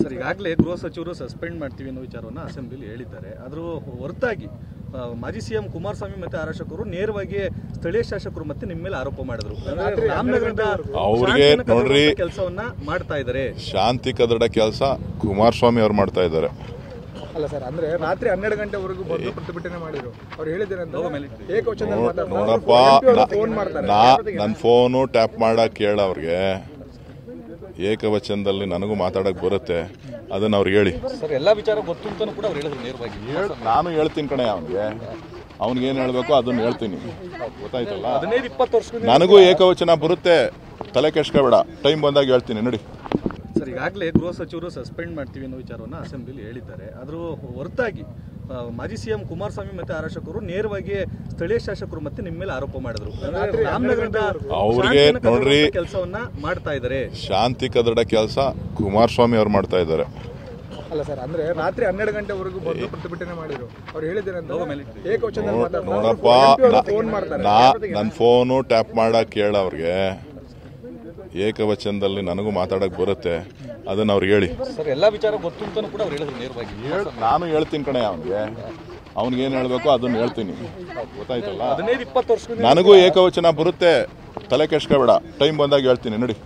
Sir, ಈಗಾಗಲೇ ಗೃಹ ಸಚಿವರು ಸಸ್ಪೆಂಡ್ ಮಾಡ್ತೀವಿ ಅನ್ನೋ ವಿಚಾರವನ್ನು ಅಸೆಂಬ್ಲಿಯಲ್ಲಿ ಹೇಳಿದ್ದಾರೆ. ಅದರ ಹೊರತಾಗಿ ಮಾಜಿ ಸಿಎಂ ಕುಮಾರಸ್ವಾಮಿ ಮತ್ತೆ ಆರ್ ಅಶೋಕ್ ಅವರು ನೇರವಾಗಿ ಸ್ಥಳೀಯ ಶಾಸಕರು ಮತ್ತೆ ನಿಮ್ಮ ಮೇಲೆ ಆರೋಪ ಮಾಡಿದ್ರು. ರಾಮನಗರದ ಅವ್ರಿಗೆ ನೋಡ್ರಿ ಕೆಲಸವನ್ನ ಮಾಡ್ತಾ ಇದ್ದಾರೆ, ಶಾಂತಿ ಕದಡ ಕೆಲಸ ಕುಮಾರಸ್ವಾಮಿ ಅವ್ರು ಮಾಡ್ತಾ ಇದ್ದಾರೆ. ಅಲ್ಲ ಸರ್, ಅಂದ್ರೆ ರಾತ್ರಿ 12 ಗಂಟೆವರೆಗೂ ಬಂದು ಪ್ರತಿಭಟನೆ ಮಾಡಿದ್ರು. ಅವ್ರು ಹೇಳಿದ್ದೇನೆ ನೋಡಪ್ಪ, ನನ್ನ ಫೋನು ಟ್ಯಾಪ್ ಮಾಡಕ್ ಕೇಳ ಅವ್ರಿಗೆ ಏಕವಚನದಲ್ಲಿ ನನಗೂ ಮಾತಾಡಕ್ ಬರುತ್ತೆ, ಅದನ್ನ ಅವ್ರಿಗೆ ಹೇಳಿ. ಸರ್, ಎಲ್ಲಾ ವಿಚಾರ ಗೊತ್ತು ಅಂತ ಕೂಡ ಅವ್ರು ಹೇಳಿದ್ರು ನೇರವಾಗಿ. ನಾನು ಹೇಳ್ತೀನಿ ಕಣೆ ಅವ್ನಿಗೆ ಏನ್ ಹೇಳ್ಬೇಕು ಅದನ್ನ ಹೇಳ್ತೀನಿ, ಗೊತ್ತಾಯ್ತಲ್ಲ. 15-20 ವರ್ಷ ನನಗೂ ಏಕವಚನ ಬರುತ್ತೆ, ತಲೆ ಕೆಡ್ಸ್ಕೋಬೇಡ, ಟೈಮ್ ಬಂದಾಗ ಹೇಳ್ತೀನಿ ನೋಡಿ. ಸರ್, ಈಗಾಗಲೇ ಗೃಹ ಸಚಿವರು ಸಸ್ಪೆಂಡ್ ಮಾಡ್ತೀವಿ ಅನ್ನೋ ವಿಚಾರವನ್ನು ಅಸೆಂಬ್ಲಿಯಲ್ಲಿ ಹೇಳಿದ್ದಾರೆ. ಅದರ ಹೊರತಾಗಿ ಮಾಜಿ ಸಿಎಂ ಕುಮಾರಸ್ವಾಮಿ ಮತ್ತೆ ಆರ್ ಅಶೋಕ್ ಅವರು ನೇರವಾಗಿ ಸ್ಥಳೀಯ ಶಾಸಕರು ಮತ್ತೆ ನಿಮ್ಮ ಮೇಲೆ ಆರೋಪ ಮಾಡಿದ್ರು. ರಾಮನಗರದ ಅವ್ರಿಗೆ ನೋಡ್ರಿ ಕೆಲಸವನ್ನ ಮಾಡ್ತಾ ಇದ್ದಾರೆ, ಶಾಂತಿ ಕದಡ ಕೆಲಸ ಕುಮಾರಸ್ವಾಮಿ ಅವ್ರು ಮಾಡ್ತಾ ಇದ್ದಾರೆ. ಅಲ್ಲ ಸರ್, ಅಂದ್ರೆ ರಾತ್ರಿ 12 ಗಂಟೆವರೆಗೂ ಬಂದು ಪ್ರತಿಭಟನೆ ಮಾಡಿದ್ರು. ಅವ್ರು ಹೇಳಿದ್ದೇನೆ ನೋಡಪ್ಪ, ನನ್ನ ಫೋನು ಟ್ಯಾಪ್ ಮಾಡಕ್ ಕೇಳ ಅವ್ರಿಗೆ ಏಕವಚನದಲ್ಲಿ ನನಗೂ ಮಾತಾಡಕ್ ಬರುತ್ತೆ, ಅದನ್ನ ಅವ್ರಿಗೆ ಹೇಳಿ. ಸರ್, ಎಲ್ಲಾ ವಿಚಾರ ಗೊತ್ತು ಅಂತ ಕೂಡ ಅವ್ರು ಹೇಳಿದ್ರು ನೇರವಾಗಿ. ನಾನು ಹೇಳ್ತೀನಿ ಕಣೆ ಅವ್ನಿಗೆ ಏನ್ ಹೇಳ್ಬೇಕು ಅದನ್ನ ಹೇಳ್ತೀನಿ, ಗೊತ್ತಾಯ್ತಲ್ಲ. 15-20 ವರ್ಷ ನನಗೂ ಏಕವಚನ ಬರುತ್ತೆ, ತಲೆ ಕೆಡ್ಸ್ಕೋಬೇಡ, ಟೈಮ್ ಬಂದಾಗ ಹೇಳ್ತೀನಿ ನೋಡಿ.